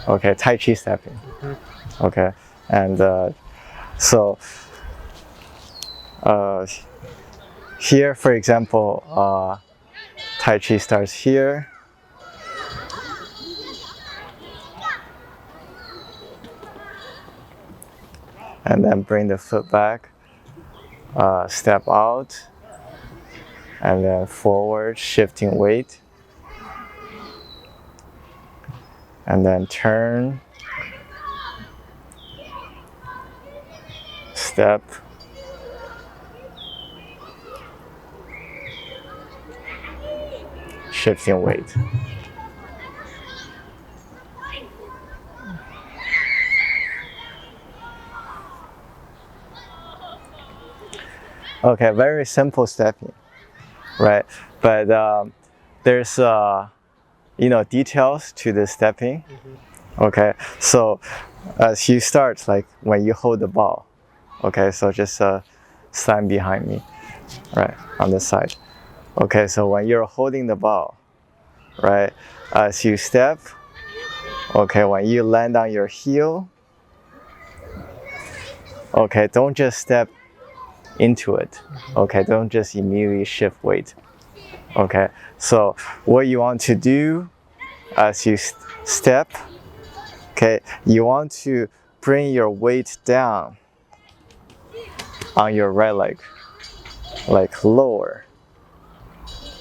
Okay, Tai Chi stepping. Okay, and so here, for example, Tai Chi starts here. And then bring the foot back, step out, and then forward, shifting weight. And then turn, step, shifting weight. Okay, very simple stepping, right? But there's details to the stepping. Okay, so as you start, like when you hold the ball, okay, so just stand behind me, right, on the side. Okay, so when you're holding the ball, right, as you step, okay, when you land on your heel, okay, don't just step into it, okay, don't just immediately shift weight. Okay, so what you want to do as you step, okay, you want to bring your weight down on your right leg, like lower,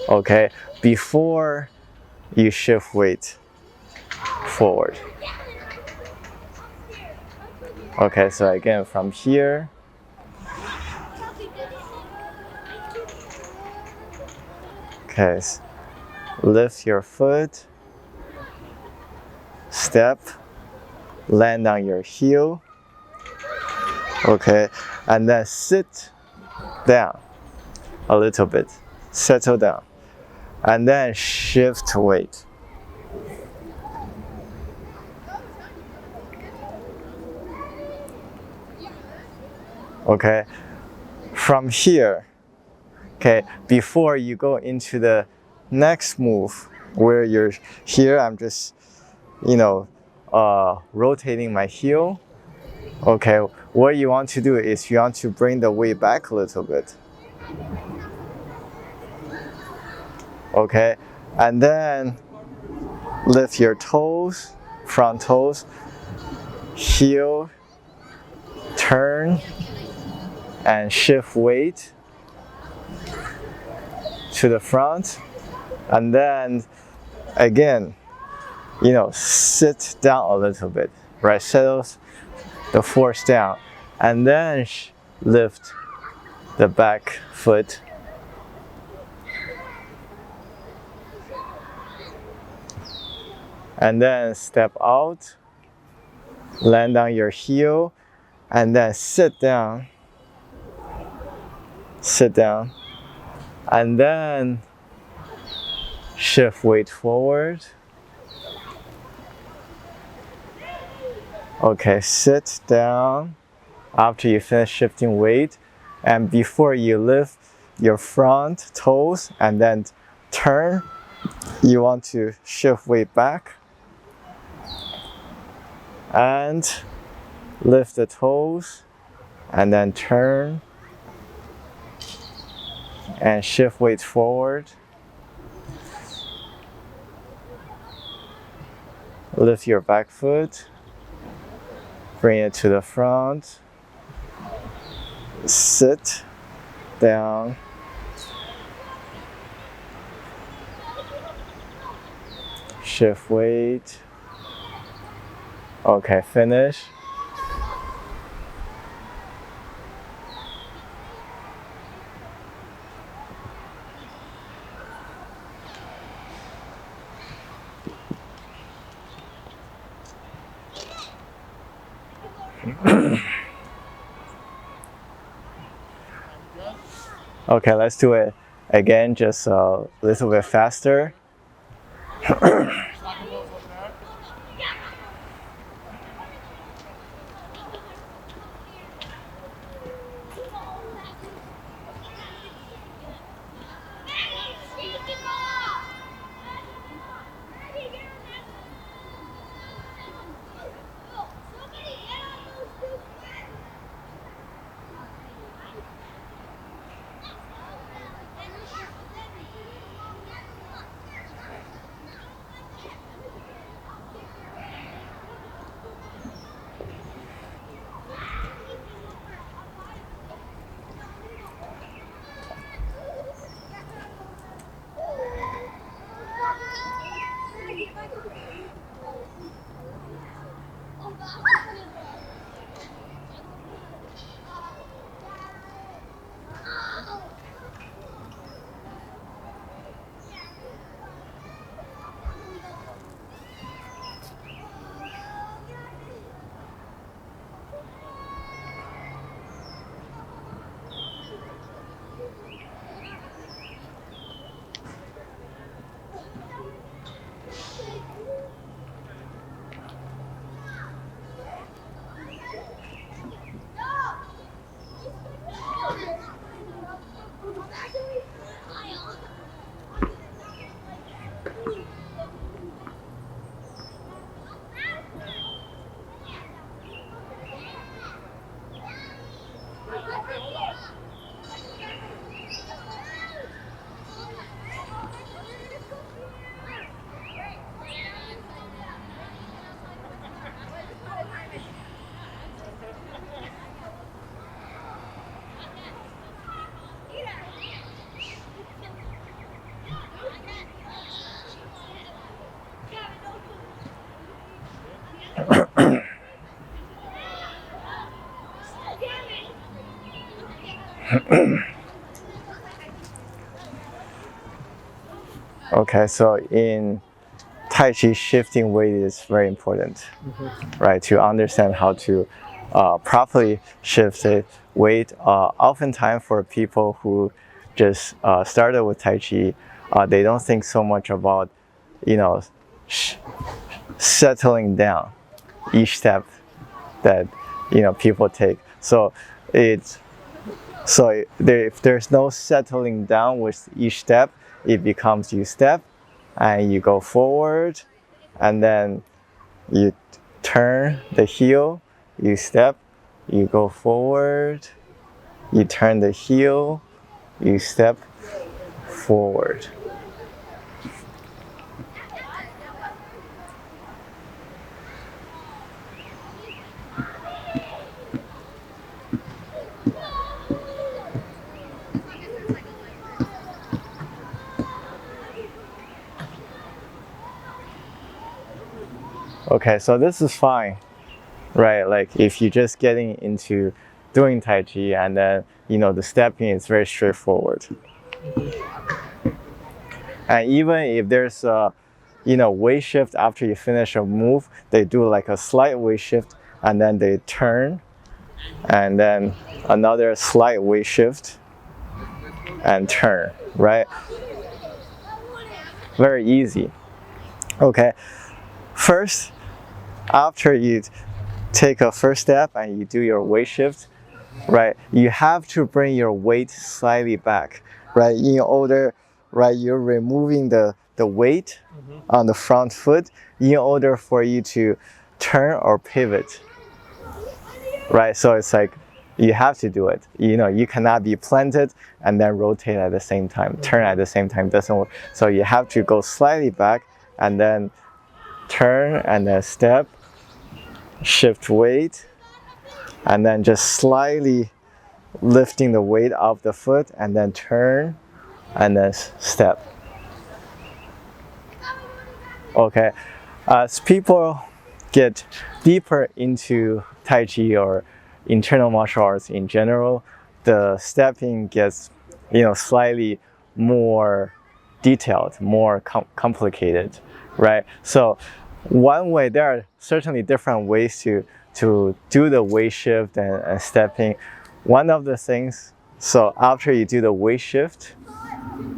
okay, before you shift weight forward. Okay, so again, from here, okay, lift your foot, step, land on your heel, okay, and then sit down a little bit, settle down, and then shift weight. Okay, from here, okay, before you go into the next move where you're here, I'm just, rotating my heel. Okay, what you want to do is you want to bring the weight back a little bit. Okay, and then lift your toes, front toes, heel, turn, and shift weight to the front, and then again, sit down a little bit, right? Settles the force down, and then lift the back foot. And then step out, land on your heel, and then sit down, and then shift weight forward. Okay, sit down after you finish shifting weight, and before you lift your front toes and then turn, you want to shift weight back and lift the toes and then turn and shift weight forward. Lift your back foot, bring it to the front, sit down, shift weight. Okay, finish. Okay, let's do it again, just a little bit faster. Okay, so in Tai Chi, shifting weight is very important, right? To understand how to properly shift the weight. Oftentimes, for people who just started with Tai Chi, they don't think so much about, you know, settling down each step that people take. So it's if there's no settling down with each step, it becomes you step and you go forward, and then you turn the heel, you step, you go forward, you turn the heel, you step forward. Okay, so this is fine, right? Like if you're just getting into doing Tai Chi, and then the stepping is very straightforward. And even if there's a weight shift after you finish a move, they do like a slight weight shift and then they turn, and then another slight weight shift and turn, right? Very easy. Okay, first, after you take a first step and you do your weight shift, right, you have to bring your weight slightly back, right? In order, right, you're removing the weight on the front foot in order for you to turn or pivot, right? So it's like you have to do it. You cannot be planted and then rotate at the same time, turn at the same time, doesn't work. So you have to go slightly back and then turn and then step, shift weight, and then just slightly lifting the weight off the foot and then turn and then step. Okay, as people get deeper into Tai Chi or internal martial arts in general, the stepping gets slightly more detailed, more complicated, right? So one way, there are certainly different ways to do the weight shift and stepping. One of the things, so after you do the weight shift,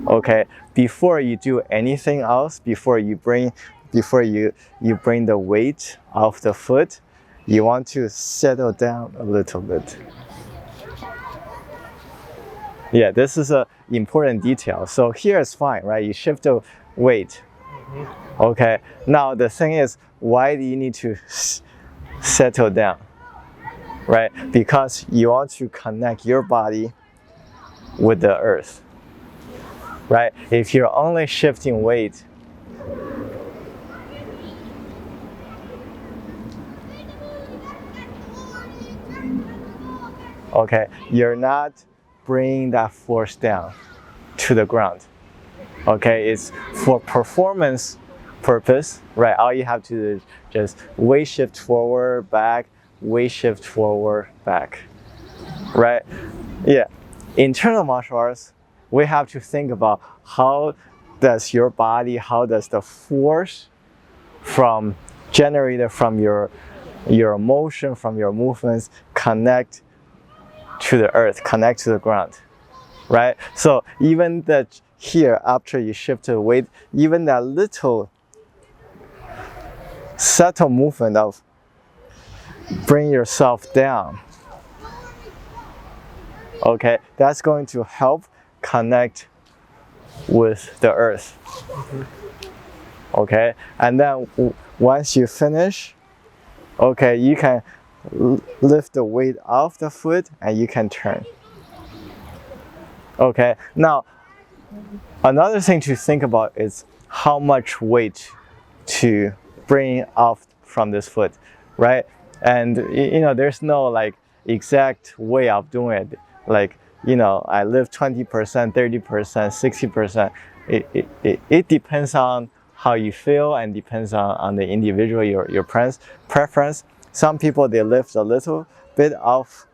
okay, before you do anything else, before you bring the weight off the foot, you want to settle down a little bit. Yeah, this is an important detail. So here is fine, right? You shift the weight. Okay, now the thing is, why do you need to settle down? Right? Because you want to connect your body with the earth. Right? If you're only shifting weight, okay, you're not bringing that force down to the ground. Okay, it's for performance purpose, right? All you have to do is just weight shift forward, back, weight shift forward, back, right? Yeah, internal martial arts, we have to think about how does your body, how does the force generated from your motion, from your movements, connect to the earth, connect to the ground, right? So even that here, after you shift the weight, even that little subtle movement of bring yourself down, okay, that's going to help connect with the earth. Okay, and then once you finish, okay, you can lift the weight off the foot and you can turn. Okay, now another thing to think about is how much weight to bring off from this foot, right? And there's no like exact way of doing it. Like I lift 20%, 30%, 60%. It depends on how you feel and depends on the individual, your preference. Some people, they lift a little bit off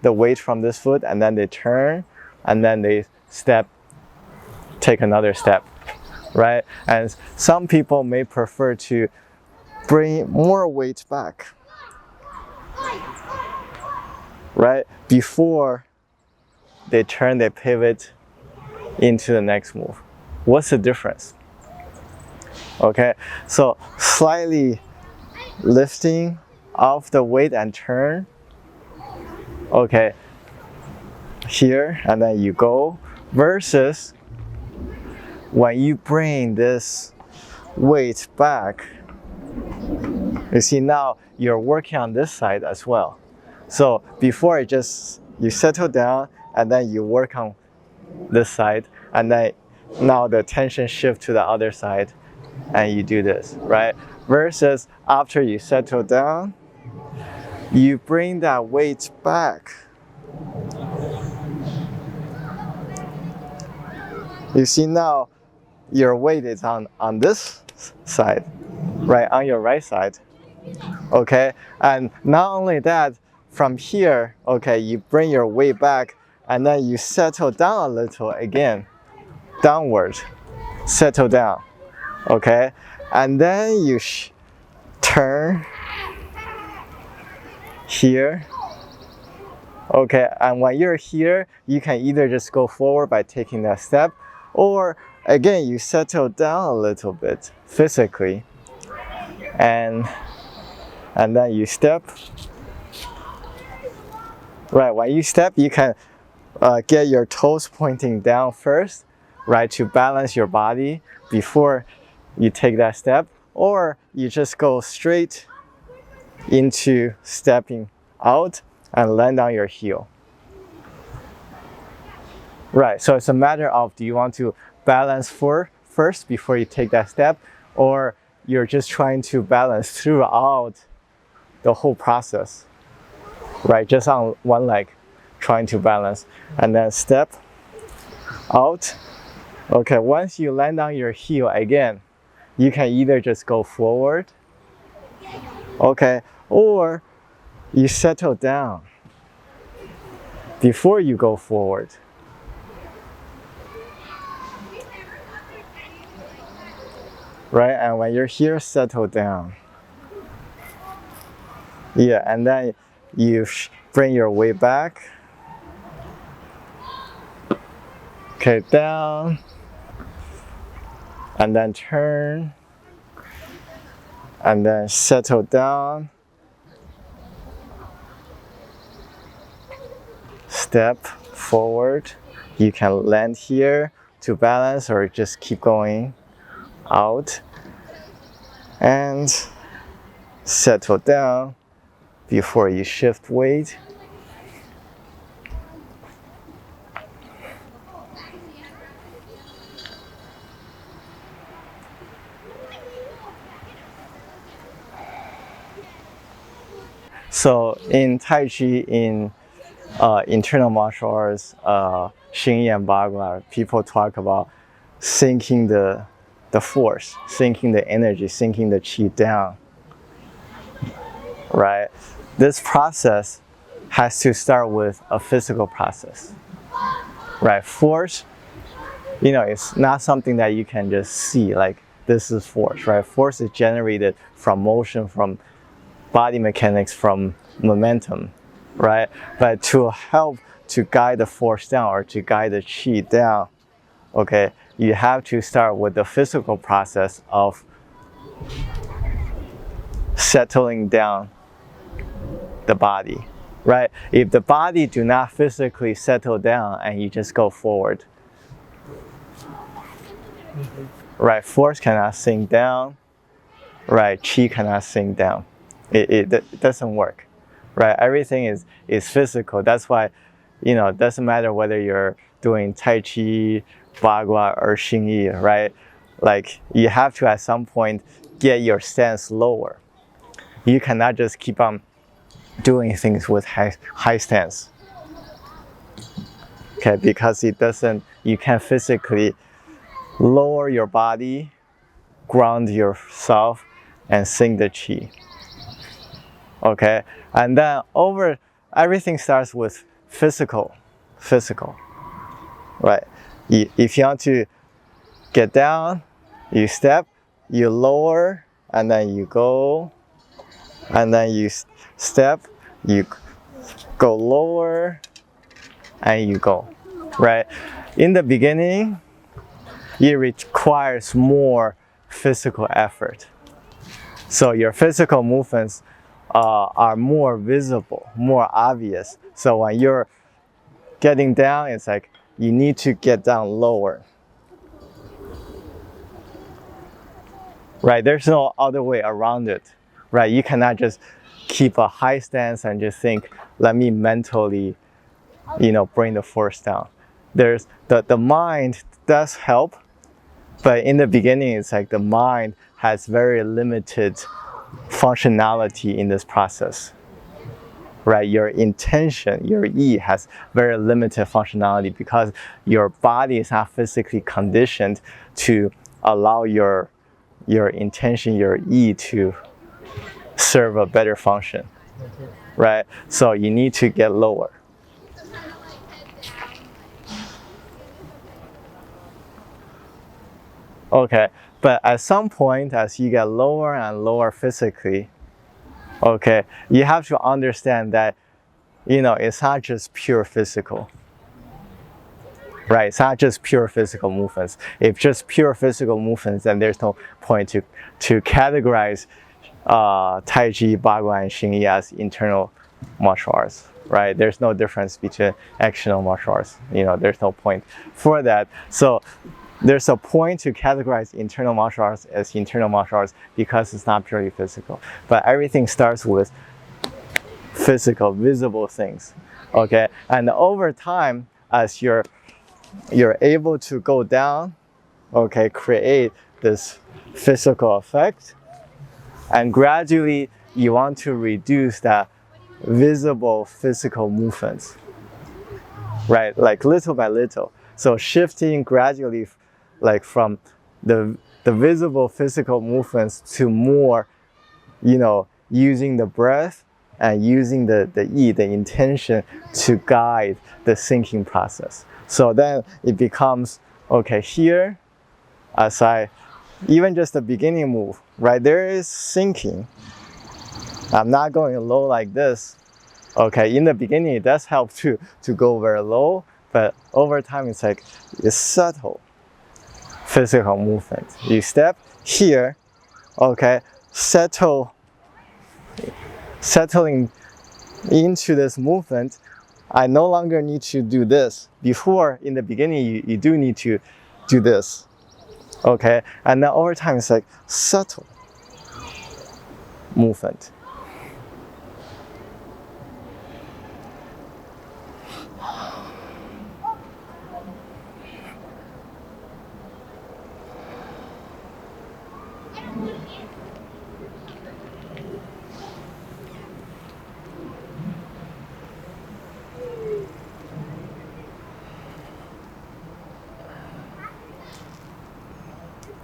the weight from this foot, and then they turn, and then they step, take another step, right? And some people may prefer to bring more weight back, right? Before they turn, they pivot into the next move. What's the difference? Okay, so slightly lifting off the weight and turn. Okay, here, and then you go, versus when you bring this weight back, you see now you're working on this side as well. So before you settle down and then you work on this side, and then now the tension shift to the other side and you do this, right? Versus after you settle down, you bring that weight back. You see now your weight is on this side, right, on your right side. Okay, and not only that, from here, okay, you bring your weight back and then you settle down a little again, downward, settle down, okay, and then you turn here. Okay, and when you're here, you can either just go forward by taking that step, or again, you settle down a little bit physically, and then you step. Right, when you step, you can get your toes pointing down first, right, to balance your body before you take that step, or you just go straight into stepping out and land on your heel. Right, so it's a matter of, do you want to balance first before you take that step, or you're just trying to balance throughout the whole process, right, just on one leg, trying to balance, and then step out. Okay, once you land on your heel again, you can either just go forward, okay, or you settle down before you go forward. Right, and when you're here, settle down. Yeah, and then you bring your weight back. Okay, down. And then turn. And then settle down. Step forward. You can land here to balance, or just keep going out. And settle down before you shift weight. So in Tai Chi, in internal martial arts, Xingyi and Bagua, people talk about sinking the force, sinking the energy, sinking the qi down, right? This process has to start with a physical process, right? Force, it's not something that you can just see, like this is force, right? Force is generated from motion, from body mechanics, from momentum, right? But to help to guide the force down, or to guide the qi down, okay, you have to start with the physical process of settling down the body, right? If the body do not physically settle down and you just go forward, right, force cannot sink down, right, qi cannot sink down. It doesn't work, right? Everything is physical. That's why, it doesn't matter whether you're doing Tai Chi, Bagua, or Xingyi, right? Like, you have to at some point get your stance lower. You cannot just keep on doing things with high stance, okay? Because you can't physically lower your body, ground yourself, and sink the qi. Okay, and then everything starts with physical, right? If you want to get down, you step, you lower, and then you go, and then you step, you go lower, and you go, right? In the beginning, it requires more physical effort. So your physical movements are more visible, more obvious. So when you're getting down, it's like you need to get down lower. Right? There's no other way around it. Right? You cannot just keep a high stance and just think, let me mentally, bring the force down. There's the mind does help, but in the beginning, it's like the mind has very limited functionality in this process. Right? Your intention, your yi has very limited functionality because your body is not physically conditioned to allow your intention, your yi to serve a better function. Right? So you need to get lower. Okay, but at some point, as you get lower and lower physically, okay, you have to understand that, it's not just pure physical. Right, it's not just pure physical movements. If just pure physical movements, then there's no point to categorize Tai Chi, Bagua, and Xingyi as internal martial arts. Right, there's no difference between external martial arts. There's no point for that. So there's a point to categorize internal martial arts as internal martial arts because it's not purely physical. But everything starts with physical, visible things. Okay, and over time, as you're able to go down, okay, create this physical effect, and gradually you want to reduce that visible physical movements, right? Like little by little. So shifting gradually, like from the visible physical movements to more, using the breath and using the yi, the intention to guide the sinking process. So then it becomes, okay, here, as even just the beginning move, right? There is sinking. I'm not going low like this. Okay, in the beginning, it does help to go very low, but over time, it's like it's subtle physical movement. You step here, okay, settling into this movement. I no longer need to do this. Before, in the beginning, you do need to do this, okay? And then over time, it's like subtle movement.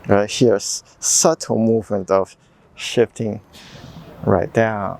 Right here, subtle movement of shifting right down.